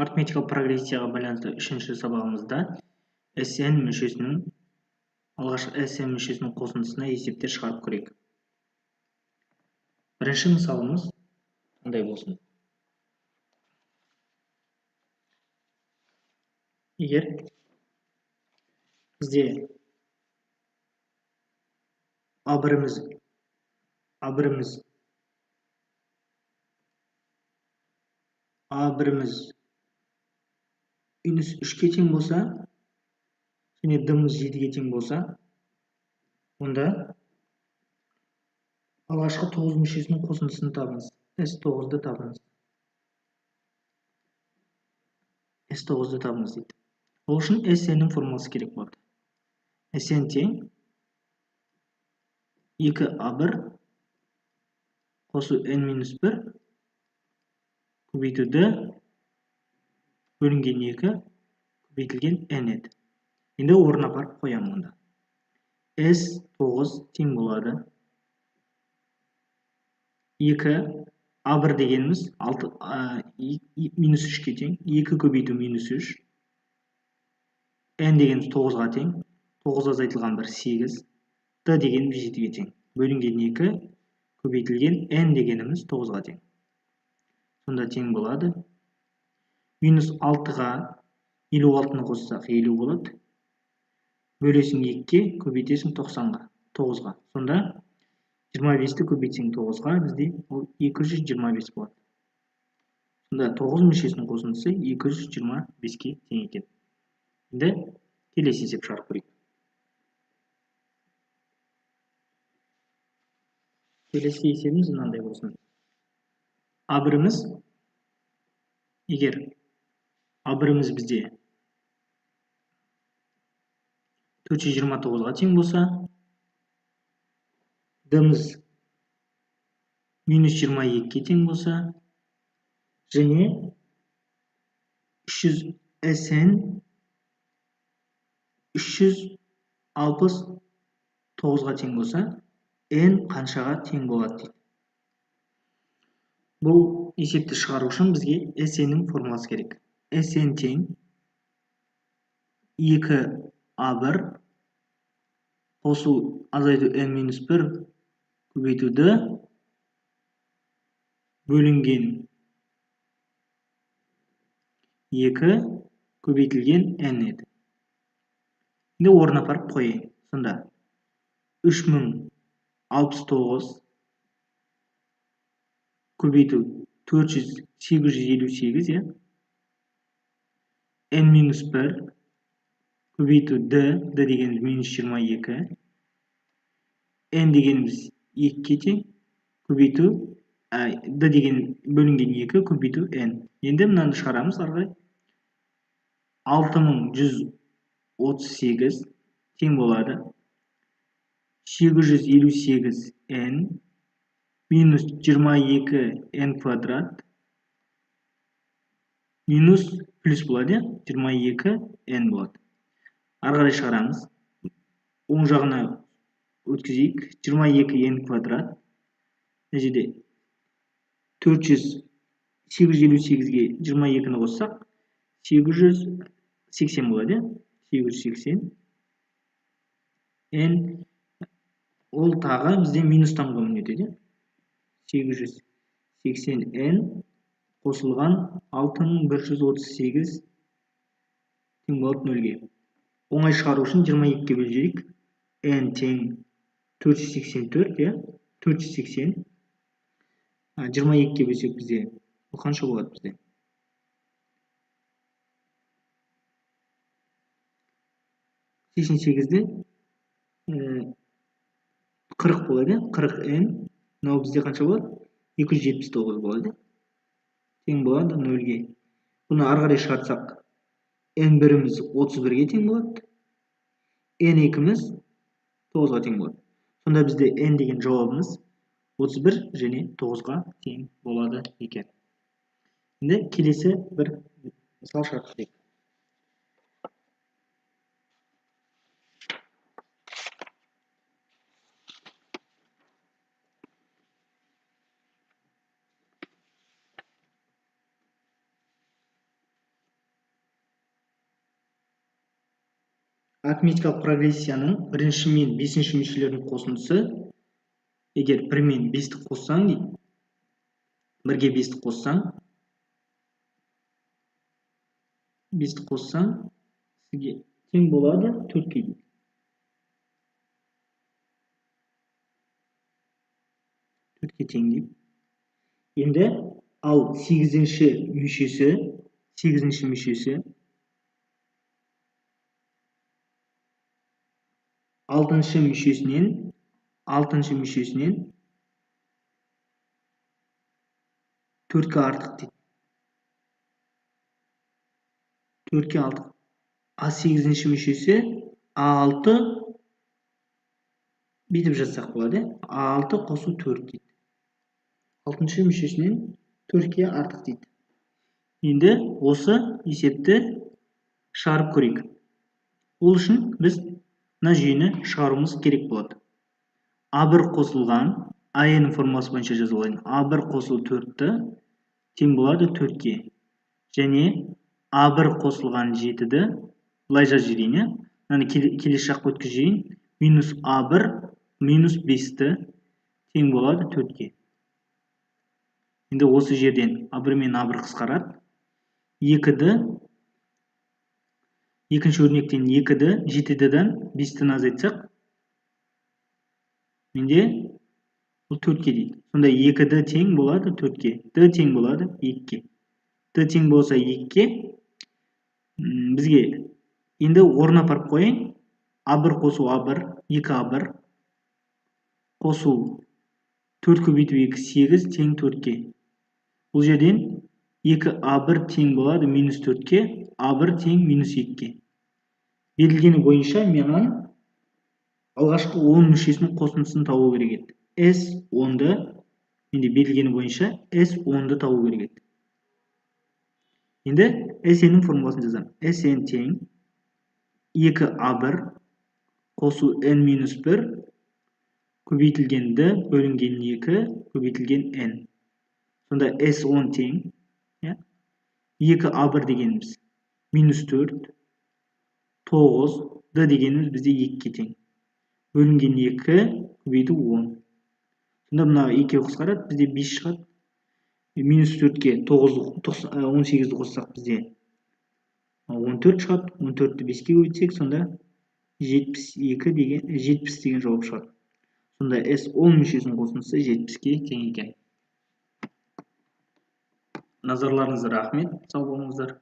Арифметикалық прогрессияға байланысты 3-ші сабағымызда SN мүшесінің алғашқы SN мүшесінің қосындысына есептер шығарып көрейік. Бірінші мысалымыз мындай болсын. Егер бізде A1'іміз минус 3-ке тең болса, және d-іміз 7-ге тең болса, онда алғашқы 9 мүшесінің қосындысын табыңыз. S9-ды табыңыз. S9-ды табыңыз дейді. Ол үшін SN-нің формуласы керек болады. SN тең 2A1 қосу N-1 көбейту D бөлінген 2 көбейтілген N еді. Енді орнына апарып қоямын мұнда. S9 тең болады. 2A1 дегеніміз минус 3-ке тең. 2 көбейту минус 3. N дегеніміз 9-ға тең. 9 азайтылған 1 8. D дегеніміз 7-ге тең. Бөлінген 2 көбейтілген N дегеніміз 9-ға тең. Сонда тең болады. Минус 6-ға 56-ны қоссақ 50 болады. Бөлесің 2-ке көбейтесің 9-ға. Сонда 25-ті көбейтсең 9-ға бізде ол 225 болады. Сонда 9 мүшесінің қосындысы 225-ке тең екен. Енді келесі есеп шығарып көрейік. Келесі есебіміз мынандай болсын. Егер A1'іміз бізде 429-ға тең болса, D-іміз минус 22-ке тең болса, және SN 369-ға тең болса, N қаншаға тең болады дейді. Бұл есепті шығару үшін бізге SN-нің формуласы керек. SN тең 2A1 қосу азайту N-1 көбейту D бөлінген 2 көбейтілген N еді. Енді орнына апарып қояйын. Сонда 3069 көбейту 858, N-1 көбейту D дегеніміз минус 22, N дегеніміз 2-ке тең, көбейту D деген бөлінген 2 көбейту N. Енді мынаны шығарамыз арғы. 6138 тең болады. 858 N минус 22 N квадрат минус плюс болады, 22 N болады. Арғарай шығарамыз. Оң жағына өткізейік. 22 N квадрат. Жерде 858-ге 22-ні қоссақ 880 болады. 880 N ол тағы бізде минустан көмін өтеді. 880 N қосылған 6138 тең болады 0-ге. Оңай шығару үшін 22-ге бөліп N тең 484, 480. 22-ге бөлсек бізде бұл қанша болады бізде? 88-де 40 болады, 40 N. Мынау бізде қанша болады? 279 болады. Тең болады 0-ге. Бұны арғарай шығартсақ, N1-іміз 31-ге тең болады. N2-іміз 9-ға тең болады. Сонда бізде N деген жауабымыз 31 және 9-ға тең болады екен. Енді келесі бір мысал шығарып көрейік. арифметикалық прогрессияның 1 мен 5 мүшелерінің қосындысы, егер 1 мен 5-ті қоссаң дейді, 1-ге 5-ті қоссаң, сізге тең болады 4-ке дейді. 4-ке тең дейді. Енді ал 8-ші мүшесі 6-ші мүшесінен 4-ке артық дейді. 4-ке артық. А8-ші мүшесі А6 бүйтіп жазсақ болады. А6 қосу 4 дейді. 6-ші мүшесінен 4-ке артық дейді. Енді осы есепті шығарып көрейік. Ол үшін біз мына жүйені шығаруымыз керек болады. А1 қосылған, А-нің формуласы бойынша жазып алайын. А1 қосылу 4-ті тең болады 4-ке. Және А1 қосылған 7-ді былай жазып жіберейін. Мынаны келесі жаққа өткізейін. Минус А1 минус 5-ті тең болады 4-ке. Енді осы жерден А1 мен А1 қысқарады. 2-ді, екінші өрнектен 2-ді 7-ден 5-тен азайтсақ, менде бұл 4-ке дейді. Сонда 2-ді тең болады 4-ке. Д тең болады 2-ке. Д тең болса 2-ке. Бізге енді орнына апарып қойайын. А1 қосу А1, 2А1 қосу 4 көбейту 2 8 тең 4-ке. Бұл жерден 2А1 тең болады минус 4-ке, А1 тең минус 2-ке. Берілгені бойынша менің алғашқы 10 мүшесінің қосындысын табу керек еді. S10-ды, менде берілгені бойынша S10-ды табу керек еді. Енді SN-нің формуласын жазамын. SN тең 2А1 қосу N-1 көбейтілген D бөлінген 2 көбейтілген N. Сонда S10 тең 2А1 дегеніміз минус 4, 9, D дегеніміз бізде 2-ке тең. Бөлінген 2 көбейту 10. Сонда мына 2-ге қысқарады, бізде 5 шығады. Минус 4-ке 18-ді қоссақ бізде 14 шығады. 14-ті 5-ке көбейтсек, сонда 70 деген жауап шығады. Сонда S10 мүшесінің қосындысы 70-ке тең екен. Назарларыңызға рахмет. Сау болыңыздар.